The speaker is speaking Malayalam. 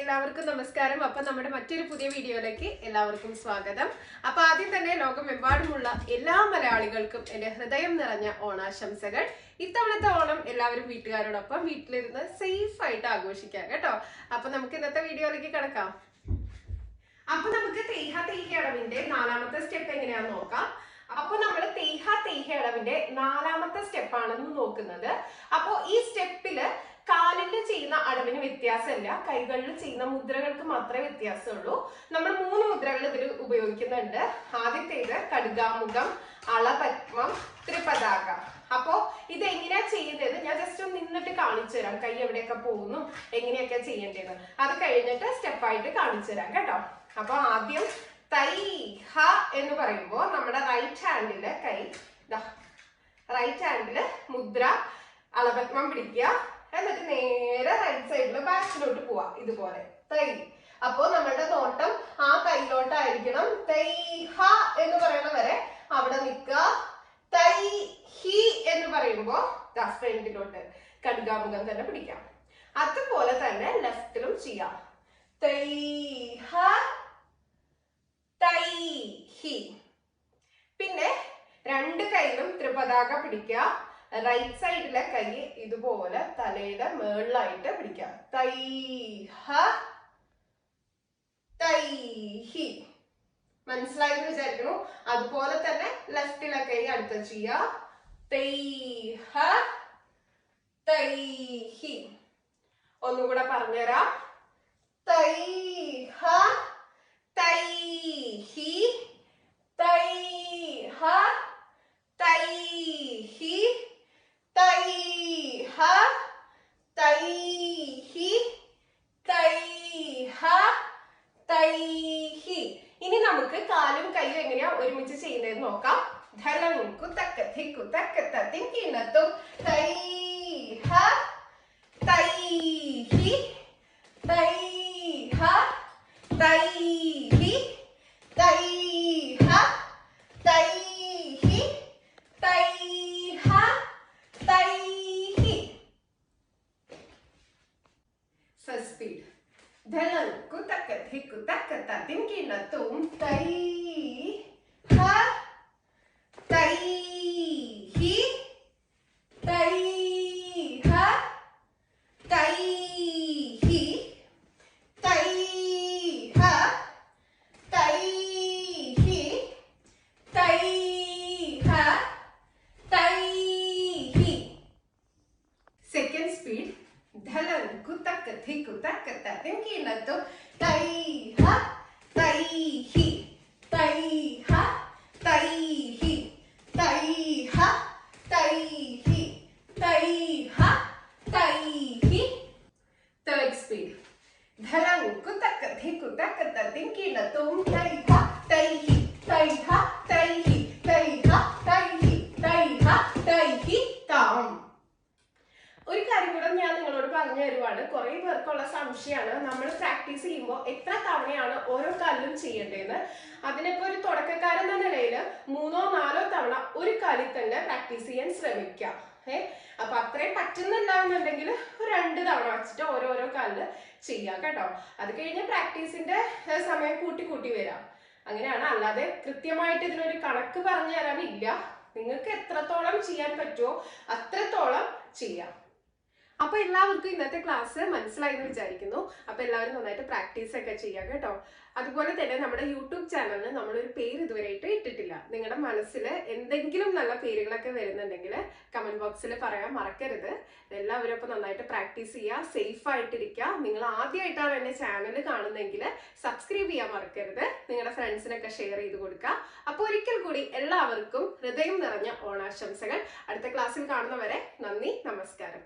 എല്ലാവർക്കും നമസ്കാരം. അപ്പോൾ നമ്മുടെ മറ്റൊരു പുതിയ വീഡിയോയിലേക്ക് എല്ലാവർക്കും സ്വാഗതം. അപ്പോൾ ആദ്യം തന്നെ ലോകമെമ്പാടുമുള്ള എല്ലാ മലയാളികൾക്കും എൻ്റെ ഹൃദയം നിറഞ്ഞ ഓണാശംസകൾ. ഇത്തവണത്തെ ഓണം എല്ലാവരും വീട്ടുകാരോടൊപ്പം വീട്ടിലിരുന്ന് സേഫ് ആയിട്ട് ആഘോഷിക്കാം കേട്ടോ. അപ്പോൾ നമുക്ക് ഇന്നത്തെ വീഡിയോയിലേക്ക് കിടക്കാം. അപ്പോൾ നമുക്ക് തേഹ അടവിന്റെ 4ാമത്തെ സ്റ്റെപ്പ് എങ്ങനെയാണെന്ന് നോക്കാം. അപ്പോൾ നമ്മൾ തേഹ അടവിന്റെ 4ാമത്തെ സ്റ്റെപ്പാണെന്ന് നോക്കുന്നത്. അപ്പോൾ ഈ സ്റ്റെപ്പില് കാലിൽ ചെയ്യുന്ന അടവിന് വ്യത്യാസമില്ല, കൈകളിൽ ചെയ്യുന്ന മുദ്രകൾക്ക് മാത്രമേ വ്യത്യാസമുള്ളൂ. നമ്മൾ 3 മുദ്രകൾ ഇതിൽ ഉപയോഗിക്കുന്നുണ്ട്. ആദ്യത്തേത് കടുകാമുഖം, അളപത്മം, ത്രിപതാക. അപ്പോ ഇത് എങ്ങനെയാ ചെയ്യുന്നത് ഞാൻ ജസ്റ്റ് ഒന്ന് നിന്നിട്ട് കാണിച്ചു തരാം. കൈ എവിടെയൊക്കെ പോകുന്നു, എങ്ങനെയൊക്കെ ചെയ്യേണ്ടത് അത് കഴിഞ്ഞിട്ട് സ്റ്റെപ്പായിട്ട് കാണിച്ചു തരാം കേട്ടോ. അപ്പൊ ആദ്യം തൈ ഹ എന്ന് പറയുമ്പോൾ നമ്മുടെ റൈറ്റ് ഹാൻഡില് കൈ റൈറ്റ് ഹാൻഡില് മുദ്ര അളപത്മം പിടിക്കുക. എന്നിട്ട് നേരെ റൈറ്റ് സൈഡില് ബാക്കിലോട്ട് പോവാ ഇതുപോലെ തൈ. അപ്പോ നമ്മളുടെ നോട്ടം ആ കൈയിലോട്ടായിരിക്കണം. തൈ ഹ എന്ന് പറയണ വരെ അവിടെ നിൽക്കുക. തൈ ഹി എന്ന് പറയുമ്പോ ഫ്രണ്ടിലോട്ട് കടുകാമുഖം തന്നെ പിടിക്കാം. അതുപോലെ തന്നെ ലെഫ്റ്റിലും ചെയ്യാം. തൈ ഹ തൈ ഹി. പിന്നെ 2 കൈയിലും ത്രിപതാക പിടിക്കുക. റൈറ്റ് സൈഡിലെ കൈ ഇതുപോലെ തലയുടെ മേളിലായിട്ട് പിടിക്കാം. തൈ ഹ തൈ ഹി. മനസ്സിലായെന്ന് വിചാരിക്കുന്നു. അതുപോലെ തന്നെ ലെഫ്റ്റിലെ കൈ അടുത്ത ചെയ്യുക. തൈ ഹ തൈ ഹി. ഒന്നുകൂടെ പറഞ്ഞുതരാം. തൈ ഹ തൈ ഹി തൈ ഹ തൈ ഹി തൈ ഹ തൈ ഹി തൈ ഹ തൈ ഹി. ഇനി നമുക്ക് കാലും കൈയും എങ്ങനെയാ ഒരുമിച്ച് ചെയ്യുന്നതെന്ന് നോക്കാം. ധലങ്കു തക്കത്തിക്കു തക്കത്തത്തിൻ കിണത്തും തൈ ഹ തൈ ഹി തൈ ഹ തൈ ഹി തൈ ഹ തൈ ഹി തൈ ഹ തൈ ഹി. First speed. ധലങ്കു തക്കത്തിക്കു തക്കത്തത്തിൻ കിണത്തും തൈ ഹ തൈ ഹി തൈ ഹ തൈ ഹി തൈ ഹ തൈ ഹി തൈ ഹ തൈ ഹി. Second speed. ധലങ്കു തക്കത്തിക്കു തക്കത്തത്തിൻ കിണത്തും തൈ ഹ തൈ ഹി തൈ ഹ തൈ ഹി തൈ ഹ തൈ ഹി തൈ ഹ തൈ ഹി. Third speed. ധലങ്കു തക്കത്തിക്കു തക്കത്തത്തിൻ കിണത്തും തൈ ഹ തൈ ഹി തൈ ഹ തൈ ഹി തൈ ഹ തൈ ഹി തൈ ഹ തൈ ഹി താം. ഒരു കാര്യം കൂടെ ഞാൻ നിങ്ങളോട് പറഞ്ഞു തരുവാണ്. കുറെ പേർക്കുള്ള സംശയമാണ് നമ്മൾ പ്രാക്ടീസ് ചെയ്യുമ്പോൾ എത്ര തവണയാണ് ഓരോ കാലിലും ചെയ്യേണ്ടതെന്ന്. അതിനിപ്പോ ഒരു തുടക്കക്കാരെന്ന നിലയിൽ 3ഓ 4ഓ തവണ ഒരു കാലിൽ തന്നെ പ്രാക്ടീസ് ചെയ്യാൻ ശ്രമിക്കാം. അപ്പൊ അത്രയും പറ്റുന്നില്ല എന്നുണ്ടെങ്കിൽ 2 തവണ വെച്ചിട്ട് ഓരോരോ കാലില് ചെയ്യാം കേട്ടോ. അത് കഴിഞ്ഞ് പ്രാക്ടീസിന്റെ സമയം കൂട്ടി വരാം. അങ്ങനെയാണ്. അല്ലാതെ കൃത്യമായിട്ട് ഇതിനൊരു കണക്ക് പറഞ്ഞു തരാനില്ല. നിങ്ങൾക്ക് എത്രത്തോളം ചെയ്യാൻ പറ്റുമോ അത്രത്തോളം ചെയ്യാം. അപ്പൊ എല്ലാവർക്കും ഇന്നത്തെ ക്ലാസ് മനസ്സിലായി എന്ന് വിചാരിക്കുന്നു. അപ്പൊ എല്ലാവരും നന്നായിട്ട് പ്രാക്ടീസ് ഒക്കെ ചെയ്യാം കേട്ടോ. അതുപോലെ തന്നെ നമ്മുടെ യൂട്യൂബ് ചാനലിന് നമ്മളൊരു പേര് ഇതുവരെയായിട്ട് ഇട്ടിട്ടില്ല. നിങ്ങളുടെ മനസ്സിൽ എന്തെങ്കിലും നല്ല പേരുകളൊക്കെ വരുന്നുണ്ടെങ്കിൽ കമന്റ് ബോക്സിൽ പറയാൻ മറക്കരുത്. എല്ലാവരും അപ്പൊ നന്നായിട്ട് പ്രാക്ടീസ് ചെയ്യുക, സേഫ് ആയിട്ടിരിക്കുക. നിങ്ങൾ ആദ്യമായിട്ടാണ് എന്റെ ചാനൽ കാണുന്നതെങ്കിൽ സബ്സ്ക്രൈബ് ചെയ്യാൻ മറക്കരുത്. നിങ്ങളുടെ ഫ്രണ്ട്സിനൊക്കെ ഷെയർ ചെയ്ത് കൊടുക്കുക. അപ്പോൾ ഒരിക്കൽ കൂടി എല്ലാവർക്കും ഹൃദയം നിറഞ്ഞ ഓണാശംസകൾ. അടുത്ത ക്ലാസ്സിൽ കാണുന്നവരെ നന്ദി, നമസ്കാരം.